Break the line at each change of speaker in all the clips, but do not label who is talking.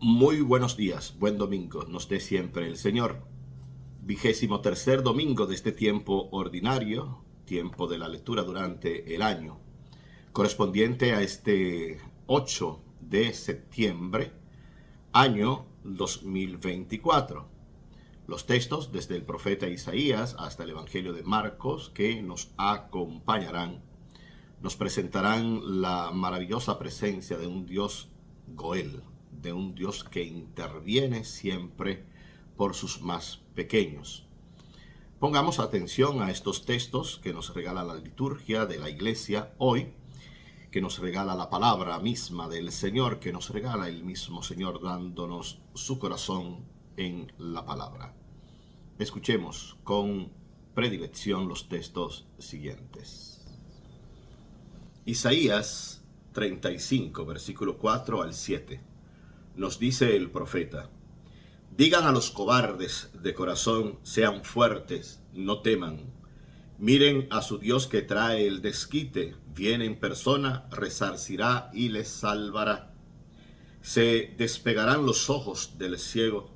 Muy buenos días, buen domingo, nos dé siempre el Señor. 23º domingo de este tiempo ordinario, tiempo de la lectura durante el año, correspondiente a este 8 de septiembre, año 2024. Los textos desde el profeta Isaías hasta el Evangelio de Marcos que nos acompañarán, nos presentarán la maravillosa presencia de un Dios Goel, de un Dios que interviene siempre por sus más pequeños. Pongamos atención a estos textos que nos regala la liturgia de la iglesia hoy, que nos regala la palabra misma del Señor, que nos regala el mismo Señor dándonos su corazón en la palabra. Escuchemos con predilección los textos siguientes. Isaías 35, versículo 4 al 7. Nos dice el profeta: digan a los cobardes de corazón, sean fuertes, no teman. Miren a su Dios que trae el desquite, viene en persona, resarcirá y les salvará. Se despegarán los ojos del ciego,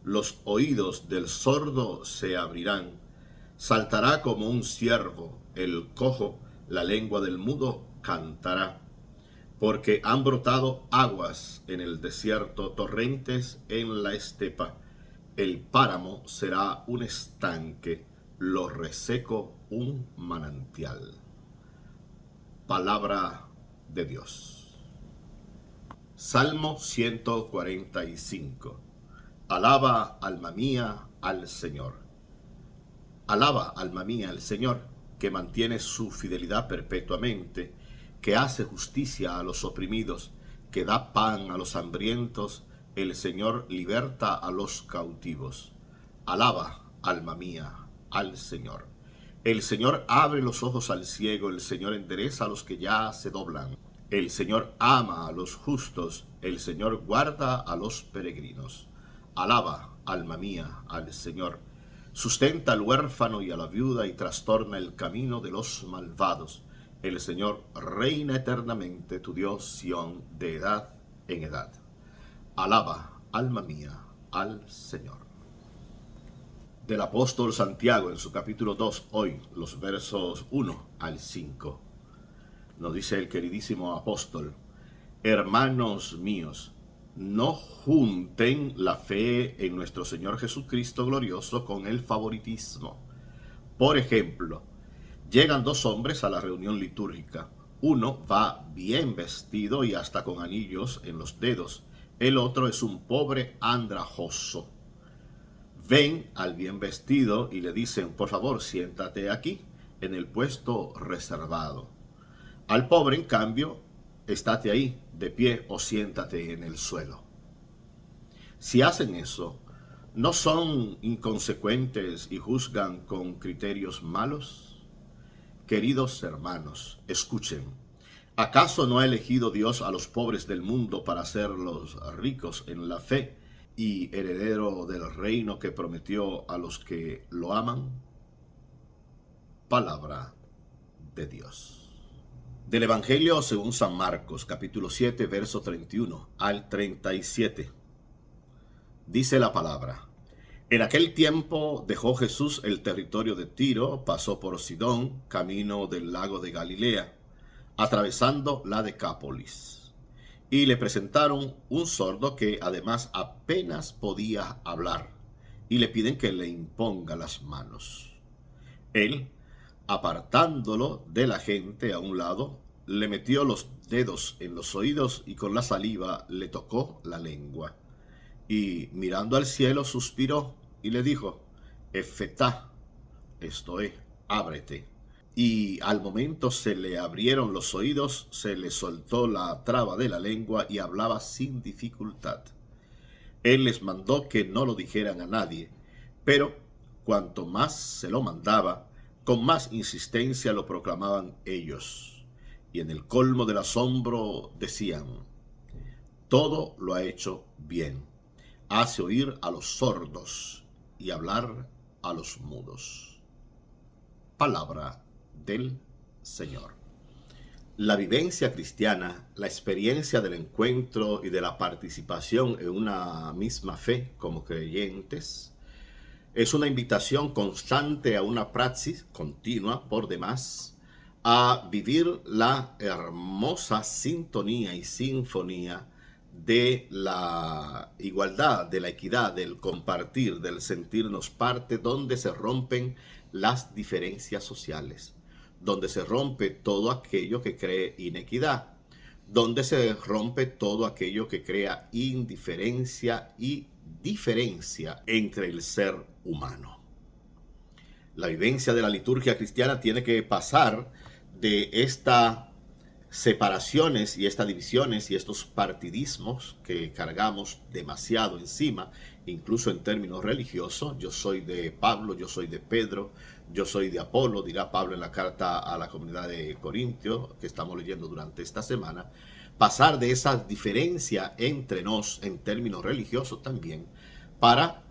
los oídos del sordo se abrirán. Saltará como un ciervo el cojo, la lengua del mudo cantará. Porque han brotado aguas en el desierto, torrentes en la estepa. El páramo será un estanque, lo reseco un manantial. Palabra de Dios. Salmo 145. Alaba, alma mía, al Señor. Alaba, alma mía, al Señor, que mantiene su fidelidad perpetuamente, que hace justicia a los oprimidos, que da pan a los hambrientos, el Señor liberta a los cautivos. Alaba, alma mía, al Señor. El Señor abre los ojos al ciego, el Señor endereza a los que ya se doblan. El Señor ama a los justos, el Señor guarda a los peregrinos. Alaba, alma mía, al Señor. Sustenta al huérfano y a la viuda y trastorna el camino de los malvados. El Señor reina eternamente, tu Dios Sión, de edad en edad. Alaba, alma mía, al Señor. Del apóstol Santiago en su capítulo 2, hoy, los versos 1 al 5. Nos dice el queridísimo apóstol: hermanos míos, no junten la fe en nuestro Señor Jesucristo glorioso con el favoritismo. Por ejemplo, llegan dos hombres a la reunión litúrgica. Uno va bien vestido y hasta con anillos en los dedos. El otro es un pobre andrajoso. Ven al bien vestido y le dicen: por favor, siéntate aquí, en el puesto reservado. Al pobre, en cambio, estate ahí, de pie, o siéntate en el suelo. Si hacen eso, ¿no son inconsecuentes y juzgan con criterios malos? Queridos hermanos, escuchen. ¿Acaso no ha elegido Dios a los pobres del mundo para hacerlos ricos en la fe y heredero del reino que prometió a los que lo aman? Palabra de Dios. Del Evangelio según San Marcos, capítulo 7, verso 31 al 37. Dice la palabra: en aquel tiempo dejó Jesús el territorio de Tiro, pasó por Sidón, camino del lago de Galilea, atravesando la Decápolis. Y le presentaron un sordo que además apenas podía hablar, y le piden que le imponga las manos. Él, apartándolo de la gente a un lado, le metió los dedos en los oídos y con la saliva le tocó la lengua. Y mirando al cielo suspiró y le dijo: Efetá, esto es, ábrete. Y al momento se le abrieron los oídos, se le soltó la traba de la lengua y hablaba sin dificultad. Él les mandó que no lo dijeran a nadie, pero cuanto más se lo mandaba, con más insistencia lo proclamaban ellos. Y en el colmo del asombro decían: todo lo ha hecho bien. Hace oír a los sordos y hablar a los mudos. Palabra del Señor. La vivencia cristiana, la experiencia del encuentro y de la participación en una misma fe como creyentes, es una invitación constante a una praxis continua por demás, a vivir la hermosa sintonía y sinfonía de la igualdad, de la equidad, del compartir, del sentirnos parte, donde se rompen las diferencias sociales, donde se rompe todo aquello que cree inequidad, donde se rompe todo aquello que crea indiferencia y diferencia entre el ser humano. La vivencia de la liturgia cristiana tiene que pasar de estas separaciones y estas divisiones y estos partidismos que cargamos demasiado encima, incluso en términos religiosos. Yo soy de Pablo, yo soy de Pedro, yo soy de Apolo, dirá Pablo en la carta a la comunidad de Corintios que estamos leyendo durante esta semana. Pasar de esa diferencia entre nos en términos religiosos también para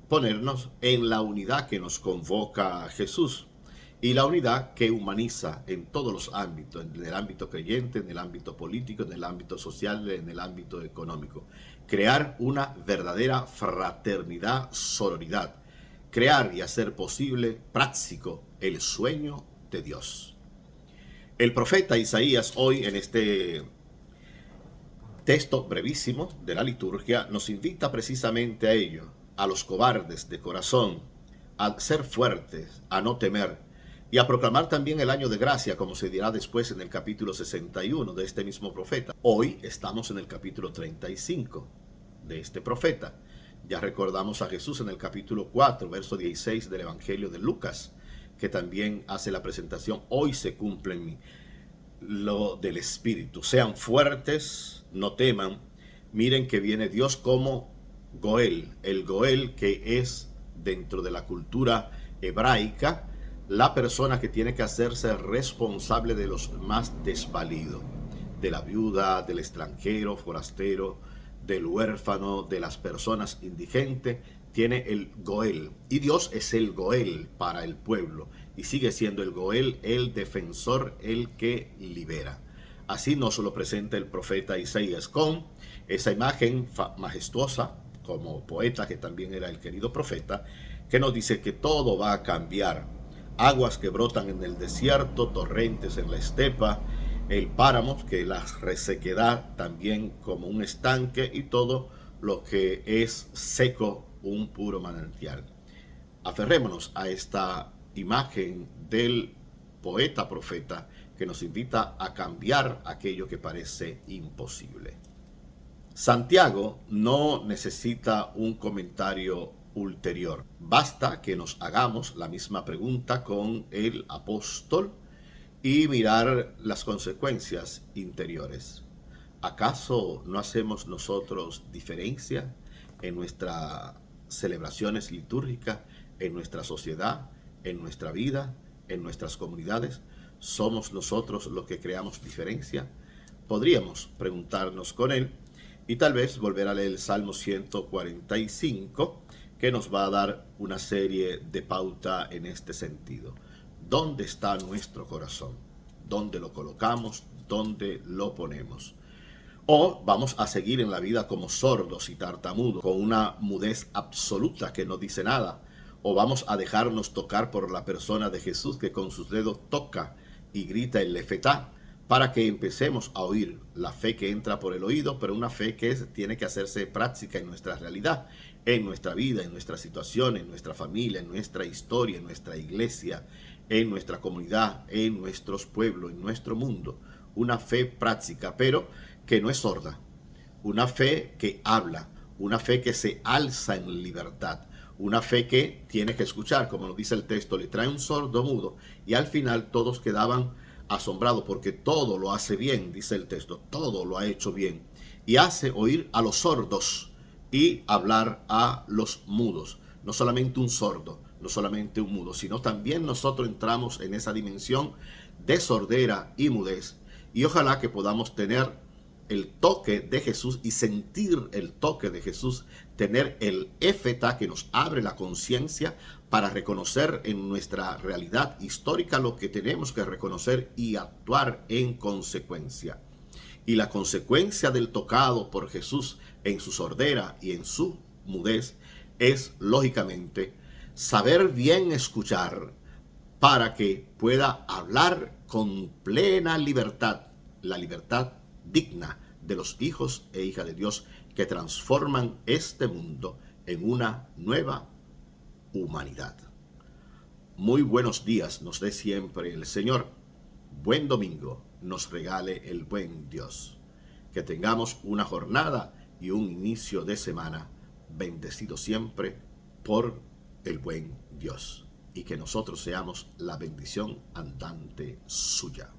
ponernos en la unidad que nos convoca a Jesús y la unidad que humaniza en todos los ámbitos, en el ámbito creyente, en el ámbito político, en el ámbito social, en el ámbito económico. Crear una verdadera fraternidad, sororidad. Crear y hacer posible, práctico, el sueño de Dios. El profeta Isaías hoy en este texto brevísimo de la liturgia nos invita precisamente a ello, a los cobardes de corazón, a ser fuertes, a no temer y a proclamar también el año de gracia, como se dirá después en el capítulo 61 de este mismo profeta. Hoy estamos en el capítulo 35 de este profeta. Ya recordamos a Jesús en el capítulo 4, verso 16 del Evangelio de Lucas, que también hace la presentación: hoy se cumple en mí lo del Espíritu. Sean fuertes, no teman. Miren que viene Dios como Goel, el Goel que es dentro de la cultura hebraica la persona que tiene que hacerse responsable de los más desvalidos, de la viuda, del extranjero, forastero, del huérfano, de las personas indigentes. Tiene el Goel y Dios es el Goel para el pueblo y sigue siendo el Goel, el defensor, el que libera. Así nos lo presenta el profeta Isaías con esa imagen majestuosa como poeta, que también era el querido profeta, que nos dice que todo va a cambiar. Aguas que brotan en el desierto, torrentes en la estepa, el páramo, que la resequedad también como un estanque, y todo lo que es seco, un puro manantial. Aferrémonos a esta imagen del poeta profeta que nos invita a cambiar aquello que parece imposible. Santiago no necesita un comentario ulterior. Basta que nos hagamos la misma pregunta con el apóstol y mirar las consecuencias interiores. ¿Acaso no hacemos nosotros diferencia en nuestras celebraciones litúrgicas, en nuestra sociedad, en nuestra vida, en nuestras comunidades? ¿Somos nosotros los que creamos diferencia? Podríamos preguntarnos con él y tal vez volver a leer el Salmo 145, que nos va a dar una serie de pautas en este sentido. ¿Dónde está nuestro corazón? ¿Dónde lo colocamos? ¿Dónde lo ponemos? O vamos a seguir en la vida como sordos y tartamudos, con una mudez absoluta que no dice nada. O vamos a dejarnos tocar por la persona de Jesús, que con sus dedos toca y grita el Lefetá, para que empecemos a oír la fe que entra por el oído, pero una fe que tiene que hacerse práctica en nuestra realidad, en nuestra vida, en nuestra situación, en nuestra familia, en nuestra historia, en nuestra iglesia, en nuestra comunidad, en nuestros pueblos, en nuestro mundo. Una fe práctica, pero que no es sorda. Una fe que habla, una fe que se alza en libertad, una fe que tiene que escuchar, como nos dice el texto, le trae un sordo mudo, y al final todos quedaban asombrados porque todo lo hace bien, dice el texto, todo lo ha hecho bien, y hace oír a los sordos y hablar a los mudos. No solamente un sordo, no solamente un mudo, sino también nosotros entramos en esa dimensión de sordera y mudez, y ojalá que podamos tener el toque de Jesús y sentir el toque de Jesús, tener el éfeta que nos abre la conciencia para reconocer en nuestra realidad histórica lo que tenemos que reconocer y actuar en consecuencia. Y la consecuencia del tocado por Jesús en su sordera y en su mudez es, lógicamente, saber bien escuchar para que pueda hablar con plena libertad, la libertad digna de los hijos e hijas de Dios que transforman este mundo en una nueva humanidad. Muy buenos días nos dé siempre el Señor. Buen domingo nos regale el buen Dios. Que tengamos una jornada y un inicio de semana bendecido siempre por el buen Dios. Y que nosotros seamos la bendición andante suya.